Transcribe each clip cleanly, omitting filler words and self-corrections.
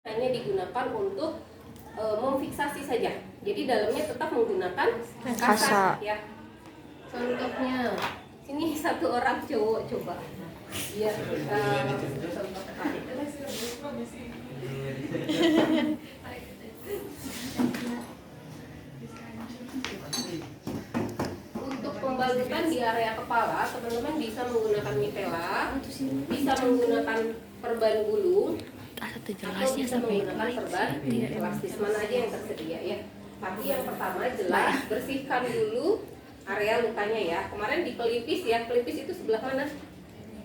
hanya digunakan untuk memfiksasi saja. Jadi dalamnya tetap menggunakan kasa ya. Contohnya sini satu orang cowok coba biar kita contohkan. Untuk pembalutan di area kepala, teman-teman bisa menggunakan mitela, bisa menggunakan perban gulung, atau bisa menggunakan perban elastis, mana aja yang tersedia ya. Tapi yang pertama jelas bersihkan dulu area lukanya ya. Kemarin di pelipis ya, pelipis itu sebelah mana?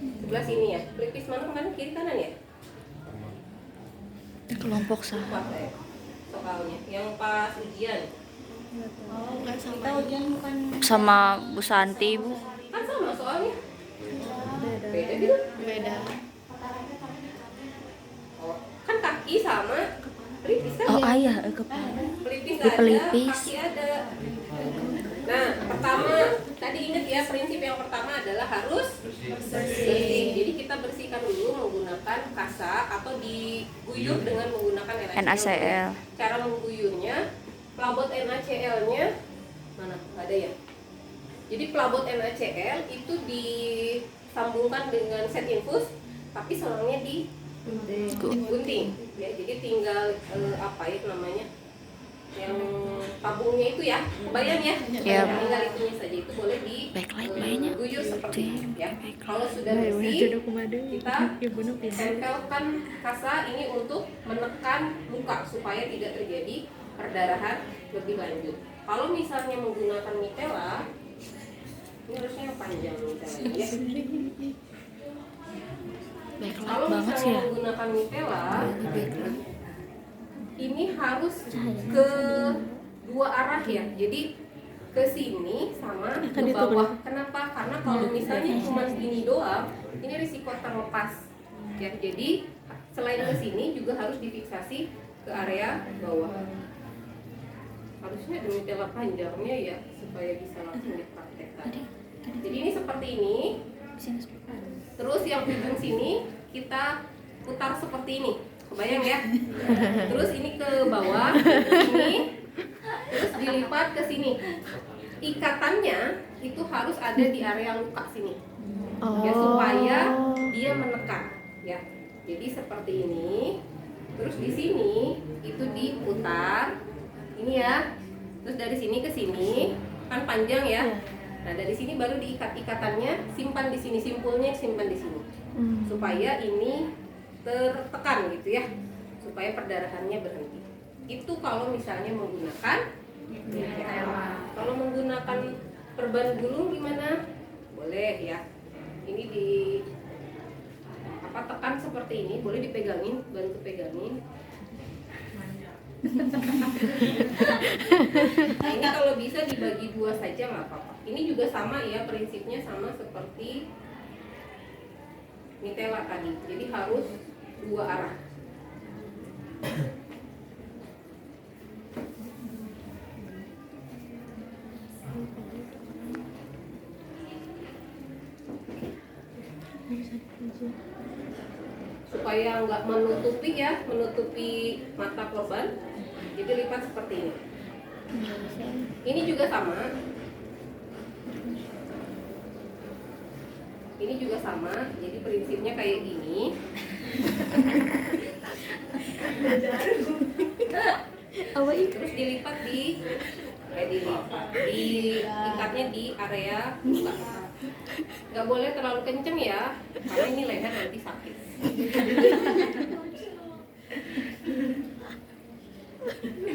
Sebelah sini ya. Pelipis mana kemarin, kiri kanan ya? Kelompok Lupa saya soalnya. Yang pas ujian. Oh, nggak sampai ujian bukan sama Bu Santi, Bu. Kan sama soalnya. beda. Beda gitu. Beda. Oh, kan kaki sama pelipis kan? Oh, ayah kepala. Pelipis Di nggak ada, pelipis. kaki ada. Nah, pertama tadi ingat ya, prinsip yang pertama adalah harus bersih. Jadi kita bersihkan dulu menggunakan kasa atau diguyur dengan menggunakan NaCl. Cara mengguyurnya, pelabot NaCl-nya mana? Nggak ada ya. Jadi pelabot NaCl itu disambungkan dengan set infus, tapi selangnya digunting. Ya, jadi tinggal apa ya namanya? Yang tabungnya itu ya, kebayang ya? Iya. Tinggal itunya saja, itu boleh Backlight banyak. diguyur seperti ini ya. Kalau sudah bersih, kita tempelkan kasa ini untuk menekan luka supaya tidak terjadi perdarahan lebih lanjut. Kalau misalnya menggunakan mitela, ini harusnya yang panjang mitelanya ya. Backlight Kalau banget sih misalnya ya. menggunakan mitela, ini harus ke dua arah ya. Jadi ke sini sama ke bawah. Kenapa? Karena kalau misalnya cuma gini doang, ini risiko terlepas. Ya, jadi selain ke sini juga harus difiksasi ke area bawah. Harusnya ada mitela panjangnya ya supaya bisa langsung dipraktekkan. Jadi ini seperti ini. Terus yang ujung sini kita putar seperti ini. Kebayang ya? Terus ini ke bawah, ini, terus dilipat ke sini. Ikatannya itu harus ada di area luka sini, ya, supaya dia menekan, ya. Jadi seperti ini. Terus di sini itu diputar, ini ya. Terus dari sini ke sini kan panjang ya. Nah dari sini baru diikat, ikatannya simpan di sini, simpulnya simpan di sini, supaya ini tertekan gitu ya, supaya perdarahannya berhenti. Itu kalau misalnya menggunakan mitela. Kalau menggunakan perban gulung gimana? Boleh ya. Ini di tekan seperti ini, boleh dipegangin, bantu pegangin. Nah, ini kalau bisa dibagi dua saja nggak apa-apa. Ini juga sama ya, prinsipnya sama seperti mitela tadi. Jadi harus dua arah. Supaya nggak menutupi ya, menutupi mata korban, jadi lipat seperti ini. Ini juga sama. Ini juga sama, jadi prinsipnya kayak gini. Terus dilipat diikatnya di area luka. Nggak boleh terlalu kenceng ya, karena ini leher nanti sakit.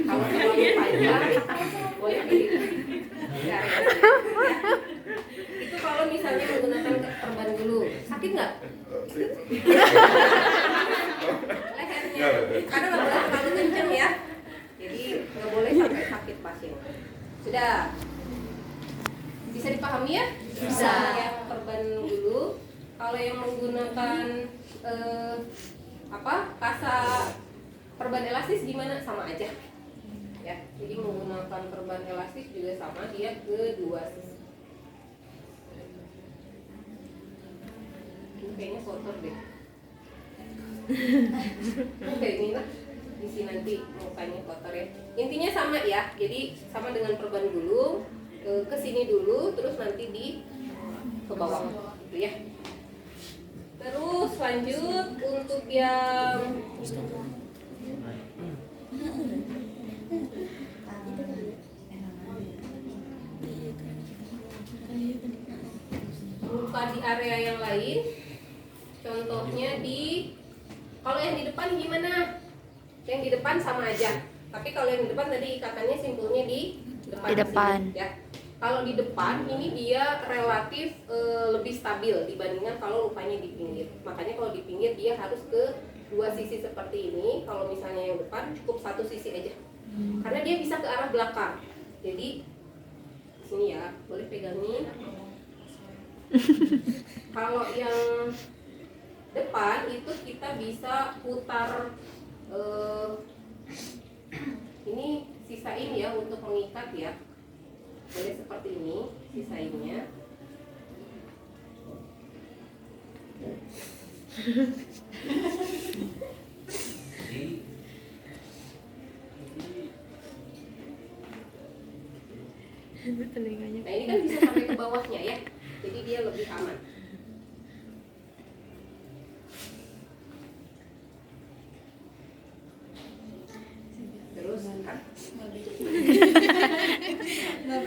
Kalau terlalu panjang, boleh di area sini. Itu kalau misalnya menggunakan perban gulung, sakit nggak? Lehernya, karena nggak boleh terlalu kenceng ya. Jadi nggak boleh sampai sakit pasien. Sudah bisa dipahami ya? Bisa. Yang perban gulung, kalau yang menggunakan kasa perban elastis gimana? Sama aja. Ya, jadi menggunakan perban elastis juga sama, dia ke dua sisi. Ini kayaknya kotor deh. Kayak gini lah. nanti mukanya kotor ya. Intinya sama ya, jadi sama dengan perban dulu, ke sini dulu, terus nanti ke bawah, gitu ya. Terus lanjut untuk yang luka di area yang lain, contohnya kalau yang di depan gimana? Yang di depan sama aja, tapi kalau yang di depan tadi ikatannya simpulnya di depan. Sini, ya. Kalau di depan ini dia relatif lebih stabil dibandingkan kalau lukanya di pinggir. Makanya kalau di pinggir dia harus ke dua sisi seperti ini. Kalau misalnya yang depan cukup satu sisi aja, karena dia bisa ke arah belakang. Jadi sini ya, boleh pegangin. Kalau yang depan itu kita bisa putar ini, sisain ya untuk mengikat ya. Boleh seperti ini, sisainnya. Nah ini kan bisa sampai ke bawahnya ya, jadi dia lebih aman. Terus kan Mbak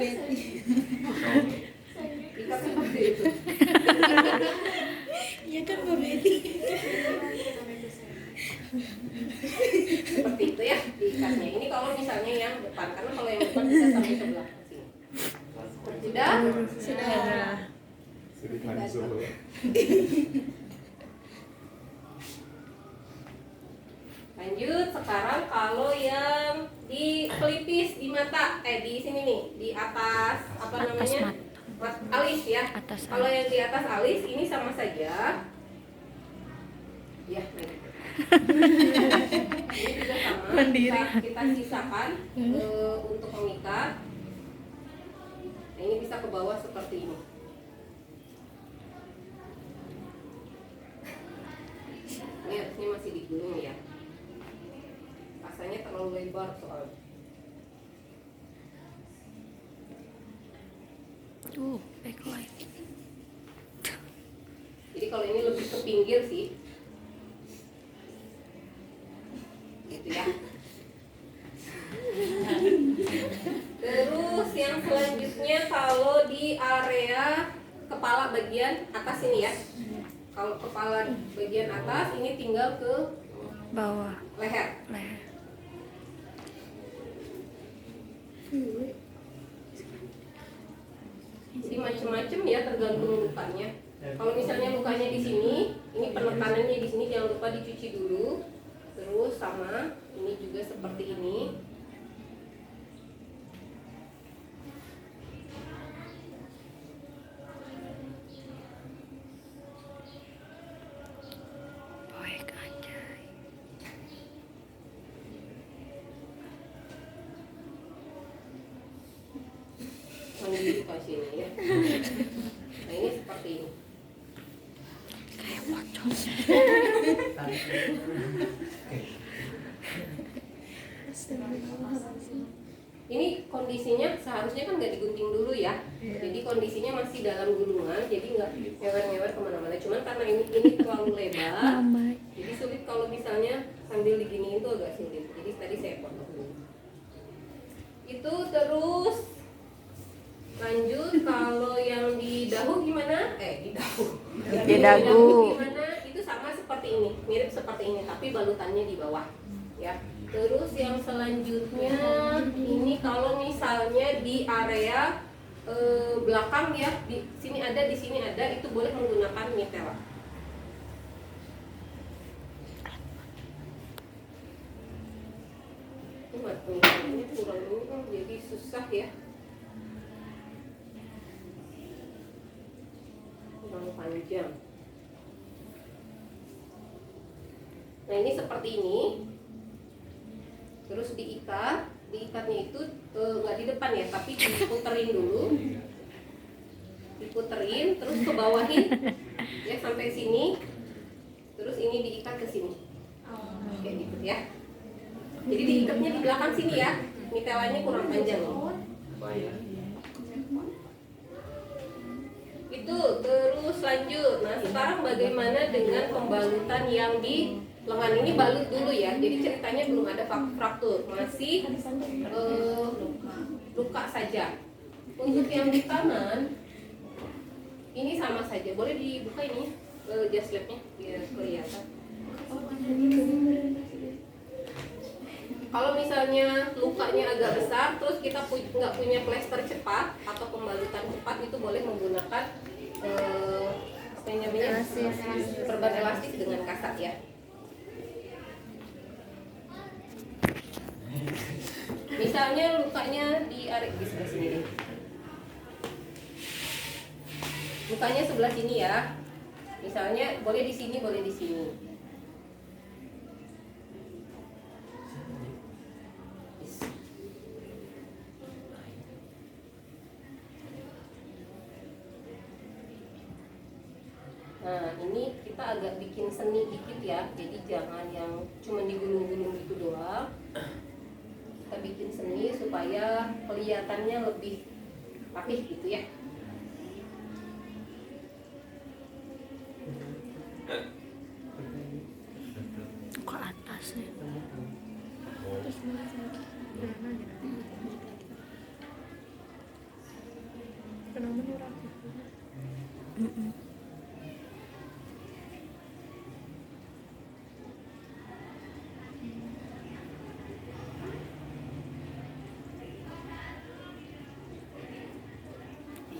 Betty. ikat seperti itu. Iya kan Mbak Betty. Seperti itu ya diikatnya. Ini kalau misalnya yang depan, karena kalau yang depan bisa sampai ke belakang sini. Sudah? Sudah. Lanjut, sekarang kalau yang di pelipis di mata, di sini nih, di atas apa namanya? Alis ya. Kalau yang di atas alis ini sama saja. Ya, ini juga sama. Kita sisakan untuk mengikat. Nah, ini bisa ke bawah seperti ini. Ini harusnya masih digulung ya. Rasanya terlalu lebar soalnya. Backlight. Jadi kalau ini lebih ke pinggir sih, gitu ya. Terus yang selanjutnya kalau di area kepala bagian atas ini ya. Kalau kepala bagian atas ini tinggal ke Bawah. leher. Jadi macam-macam ya tergantung lukanya. Kalau misalnya lukanya di sini, ini penekanannya di sini jangan lupa dicuci dulu. Terus sama ini juga seperti ini. Baik aja. Mandiri kasih ini ya. Nah ini seperti ini. Kayak pocong. Ini kondisinya seharusnya kan nggak digunting dulu ya. Jadi kondisinya masih dalam gulungan, jadi nggak ngewer-ngewer kemana-mana. Cuman karena ini terlalu lebar, jadi sulit kalau misalnya sambil diginiin itu agak sulit. Jadi tadi saya potong dulu. Itu terus lanjut kalau yang di dagu gimana? Di dagu. Di dagu. Gimana? Itu sama seperti ini, mirip seperti ini, tapi balutannya di bawah. Ya. Terus yang selanjutnya ini kalau misalnya di area belakang ya, di sini ada, di sini ada, itu boleh menggunakan mitela. Ini kurang jadi susah ya. Kurang panjang. Nah ini seperti ini. Terus diikatnya itu nggak di depan ya, tapi diputerin dulu, diputerin, terus ke bawahin ya sampai sini, terus ini diikat ke sini, kayak gitu ya. Jadi diikatnya di belakang sini ya. Mitelanya kurang panjang nih. Itu terus lanjut. Nah sekarang bagaimana dengan pembalutan yang di lengan? Ini balut dulu ya. Jadi ceritanya belum ada fraktur, masih luka saja. Untuk yang di kanan ini sama saja. Boleh dibuka ini jas labnya biar kelihatan. Kalau misalnya lukanya agak besar, terus kita nggak punya plester cepat atau pembalutan cepat, itu boleh menggunakan apa yang namanya perban elastis dengan kasar ya. Misalnya lukanya di area di sebelah sini deh. Lukanya sebelah sini ya. Misalnya boleh di sini, boleh di sini. Nah ini kita agak bikin seni dikit ya. Jadi jangan yang cuma digulung-gulung gitu doang. Kita bikin seni supaya kelihatannya lebih rapih gitu ya. Ke atas nih.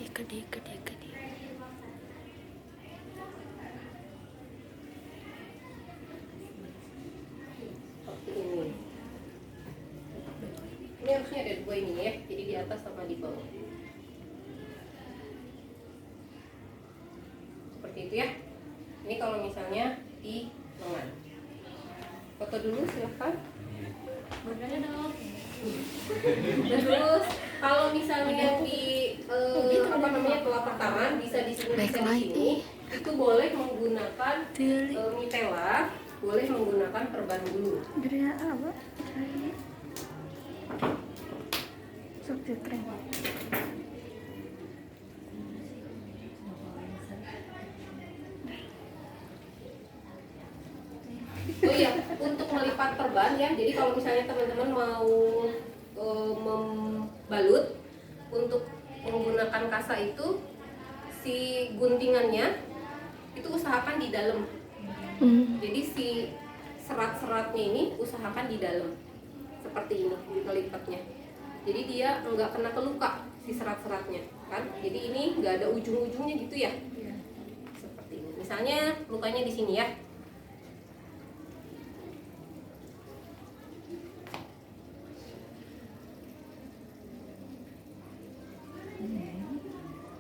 Ikat. Seperti ini. Ini harusnya ada dua ini ya. Jadi di atas sama di bawah. Seperti itu ya. Ini kalau misalnya di lengan. Foto dulu silahkan. Terus kalau misalnya di apa namanya telapak tangan bisa di sini bisa di sini, itu boleh menggunakan mitela, boleh menggunakan perban bulu. Oh iya, untuk melipat perban ya. Jadi kalau misalnya teman-teman mau membalut, untuk menggunakan kasa itu si guntingannya itu usahakan di dalam. Jadi si serat-seratnya ini usahakan di dalam. Seperti ini melipatnya. Jadi dia nggak kena keluka si serat-seratnya kan. Jadi ini nggak ada ujung-ujungnya gitu ya. Seperti ini. Misalnya lukanya di sini ya.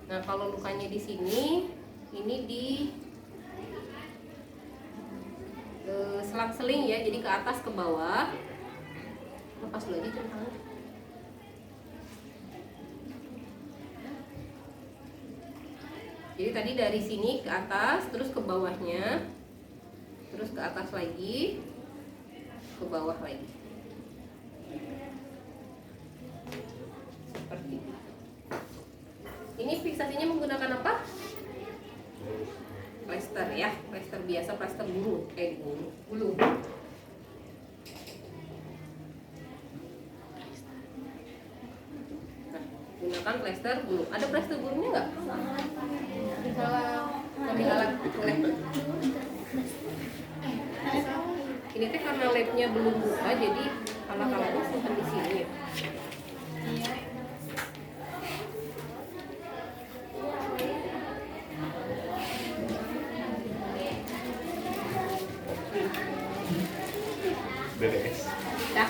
Nah, kalau lukanya di sini, ini di selang-seling ya, jadi ke atas ke bawah. Lepas dulu aja centangnya. Jadi tadi dari sini ke atas, terus ke bawahnya, terus ke atas lagi, ke bawah lagi. Seperti itu. Ini fiksasinya menggunakan apa? Plester ya, plester biasa, plester bulu, kayak bulu. Nah, gunakan plester bulu. Ada plester bulunya nggak? Salah ambil alat boleh. Ini teh karena labnya belum buka, jadi alat-alatnya simpan di sini. Beres. Dah.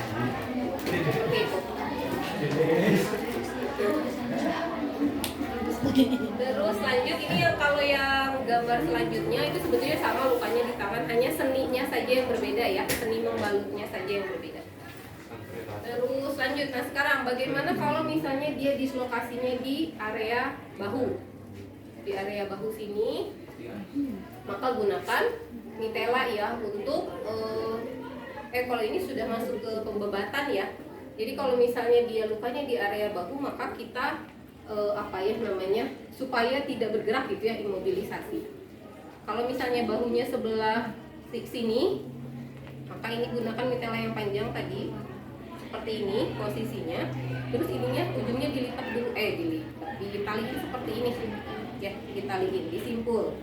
Oke, itu. Terus lanjut ini yang kalau yang gambar selanjutnya itu sebetulnya sama lukanya di tangan, hanya seninya saja yang berbeda ya, seni membalutnya saja yang berbeda. Terus lanjut, nah sekarang bagaimana kalau misalnya dia dislokasinya di area bahu, di area bahu sini, maka gunakan mitela ya untuk kalau ini sudah masuk ke pembebatan ya. Jadi kalau misalnya dia lukanya di area bahu, maka kita supaya tidak bergerak gitu ya, imobilisasi. Kalau misalnya bahunya sebelah sini, maka ini gunakan mitela yang panjang tadi seperti ini posisinya. Terus ininya ujungnya dilipat dulu, ditaliin seperti ini sih ya, ditaliin, disimpul.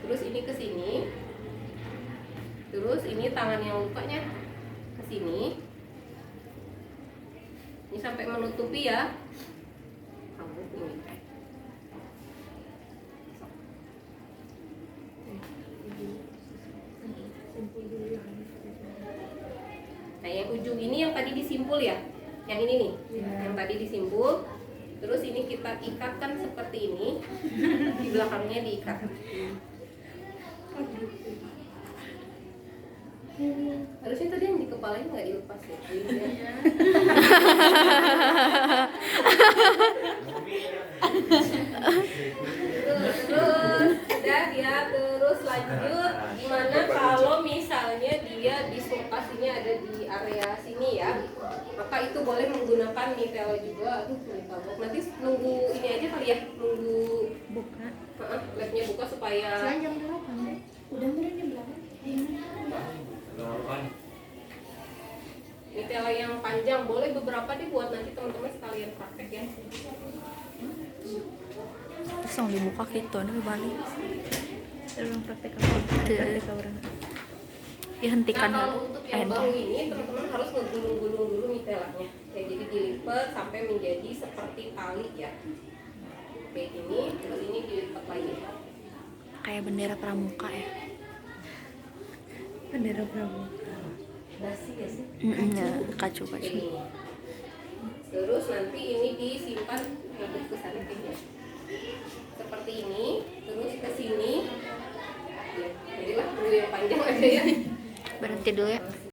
Terus ini ke sini. Terus ini tangan yang lukanya ke sini. Ini sampai menutupi ya. Rambut ini. Nah, yang ujung ini yang tadi disimpul ya. Yang ini nih. Yang tadi disimpul. Terus ini kita ikatkan seperti ini. Di belakangnya diikat. Harusnya tadi yang di kepalanya nggak dilepas ya. Terus udah ya, terus lanjut. Gimana kalau misalnya dia dislokasinya ada di area sini ya, maka itu boleh menggunakan mitela juga. Nanti nunggu ini aja kali ya, nunggu Buka. labnya buka supaya Jam berapa? Udah mulai jam berapa? mitela yang panjang boleh beberapa dibuat, nanti teman-teman sekalian praktek ya. Terus yang dibuka gitu, ini balik. Orang praktek apa? Praktek orang. Dihentikan Nah, dulu. kalau untuk yang bahu ini teman-teman harus ngegulung-gulung dulu mitelanya. Kayak jadi dilipat sampai menjadi seperti tali ya. Kayak gini, terus ini dilipat lagi. Kayak bendera pramuka ya. Bendera pramuka. Dasi ya sih? Ya, kacu. Kayak gini. Terus nanti ini disimpan ngadep ke sana kayaknya. Seperti ini, terus ke sini. Ya, jadilah dulu yang panjang aja ya. Berhenti dulu ya.